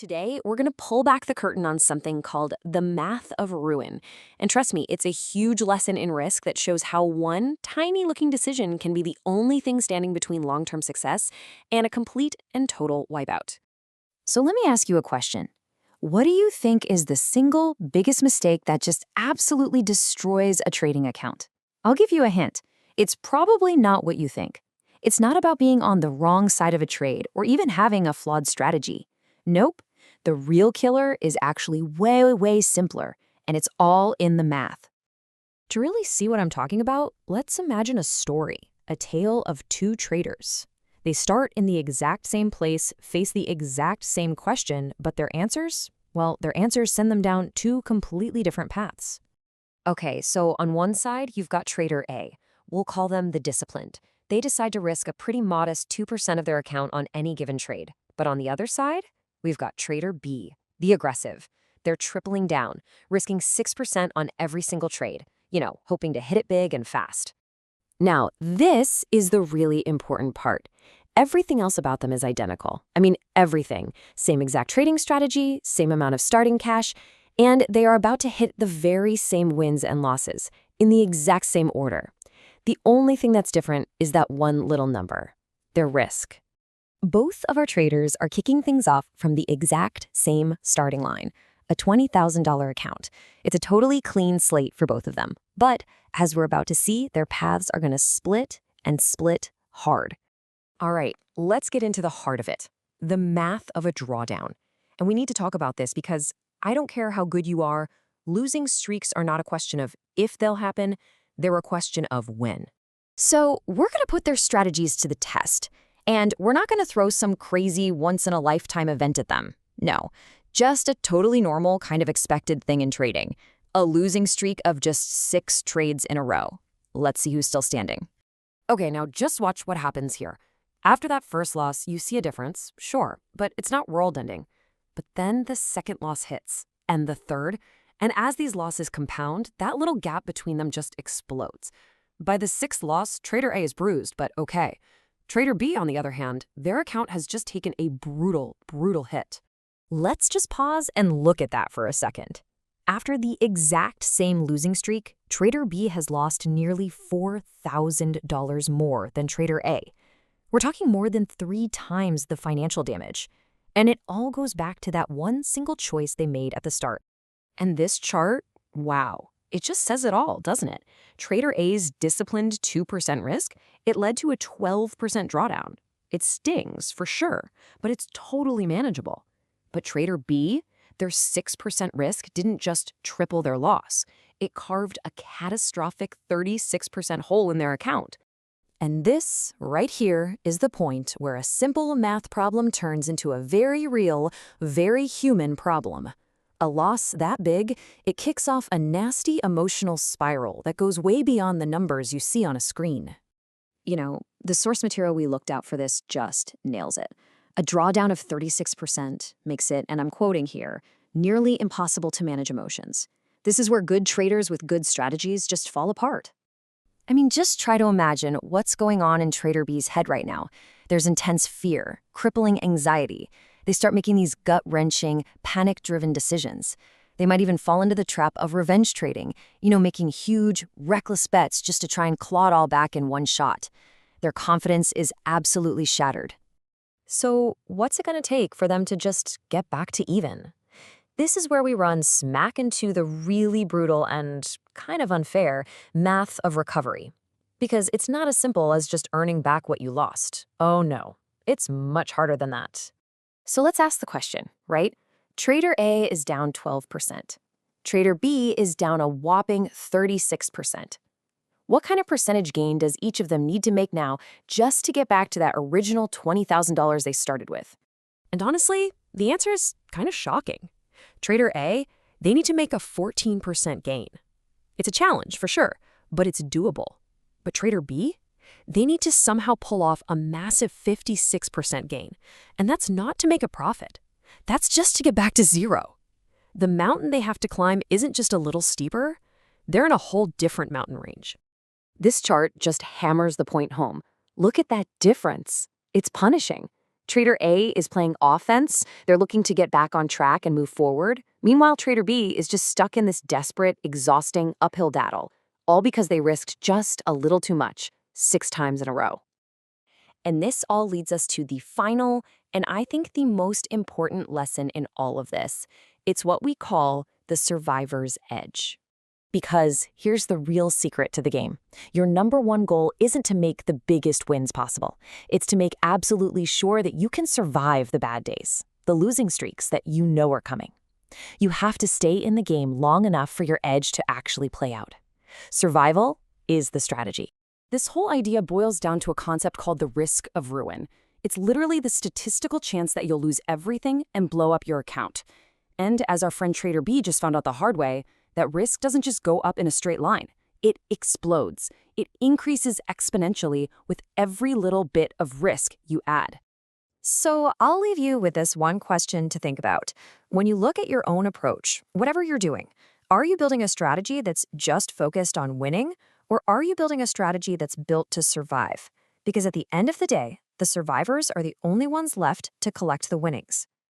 Today, we're going to pull back the curtain on something called the math of ruin. And trust me, it's a huge lesson in risk that shows how one tiny looking decision can be the only thing standing between long-term success and a complete and total wipeout. So let me ask you a question. What do you think is the single biggest mistake that just absolutely destroys a trading account? I'll give you a hint. It's probably not what you think. It's not about being on the wrong side of a trade or even having a flawed strategy. Nope. The real killer is actually way simpler, and it's all in the math. To really see what I'm talking about, let's imagine a story, a tale of two traders. They start in the exact same place, face the exact same question, but their answers send them down two completely different paths. Okay, so on one side, you've got trader A. We'll call them the disciplined. They decide to risk a pretty modest 2% of their account on any given trade. But on the other side, we've got trader B, the aggressive. They're tripling down, risking 6% on every single trade, hoping to hit it big and fast. Now, this is the really important part. Everything else about them is identical. I mean, everything. Same exact trading strategy, same amount of starting cash, and they are about to hit the very same wins and losses in the exact same order. The only thing that's different is that one little number, their risk. Both of our traders are kicking things off from the exact same starting line, a $20,000 account. It's a totally clean slate for both of them. But as we're about to see, their paths are going to split and split hard. All right, let's get into the heart of it, the math of a drawdown. And we need to talk about this because I don't care how good you are, losing streaks are not a question of if they'll happen, they're a question of when. So we're going to put their strategies to the test. And we're not going to throw some crazy once-in-a-lifetime event at them. No, just a totally normal kind of expected thing in trading. A losing streak of just 6 trades in a row. Let's see who's still standing. Okay, now just watch what happens here. After that first loss, you see a difference, sure, but it's not world-ending. But then the second loss hits, and the third, and as these losses compound, that little gap between them just explodes. By the 6th loss, trader A is bruised, but okay. Trader B, on the other hand, their account has just taken a brutal hit. Let's just pause and look at that for a second. After the exact same losing streak, Trader B has lost nearly $4,000 more than Trader A. We're talking more than 3 times the financial damage. And it all goes back to that one single choice they made at the start. And this chart, wow. It just says it all, doesn't it? Trader A's disciplined 2% risk, it led to a 12% drawdown. It stings, for sure, but it's totally manageable. But Trader B, their 6% risk didn't just triple their loss. It carved a catastrophic 36% hole in their account. And this, right here, is the point where a simple math problem turns into a very real, very human problem. A loss that big, it kicks off a nasty emotional spiral that goes way beyond the numbers you see on a screen. The source material we looked at for this just nails it. A drawdown of 36% makes it, and I'm quoting here, nearly impossible to manage emotions. This is where good traders with good strategies just fall apart. I mean, just try to imagine what's going on in Trader B's head right now. There's intense fear, crippling anxiety. They start making these gut-wrenching, panic-driven decisions. They might even fall into the trap of revenge trading, making huge, reckless bets just to try and claw it all back in one shot. Their confidence is absolutely shattered. So what's it going to take for them to just get back to even? This is where we run smack into the really brutal and kind of unfair math of recovery. Because it's not as simple as just earning back what you lost. Oh no, it's much harder than that. So let's ask the question, right? Trader A is down 12%. Trader B is down a whopping 36%. What kind of percentage gain does each of them need to make now just to get back to that original $20,000 they started with? And honestly, the answer is kind of shocking. Trader A, they need to make a 14% gain. It's a challenge for sure, but it's doable. But Trader B, they need to somehow pull off a massive 56% gain. And that's not to make a profit. That's just to get back to zero. The mountain they have to climb isn't just a little steeper. They're in a whole different mountain range. This chart just hammers the point home. Look at that difference. It's punishing. Trader A is playing offense. They're looking to get back on track and move forward. Meanwhile, Trader B is just stuck in this desperate, exhausting uphill battle, all because they risked just a little too much, 6 times in a row. And this all leads us to the final, and I think the most important lesson in all of this. It's what we call the survivor's edge. Because here's the real secret to the game. Your number one goal isn't to make the biggest wins possible. It's to make absolutely sure that you can survive the bad days, the losing streaks that you know are coming. You have to stay in the game long enough for your edge to actually play out. Survival is the strategy. This whole idea boils down to a concept called the risk of ruin. It's literally the statistical chance that you'll lose everything and blow up your account. And as our friend Trader B just found out the hard way, that risk doesn't just go up in a straight line. It explodes. It increases exponentially with every little bit of risk you add. So I'll leave you with this one question to think about. When you look at your own approach, whatever you're doing, are you building a strategy that's just focused on winning, or are you building a strategy that's built to survive? Because at the end of the day, the survivors are the only ones left to collect the winnings.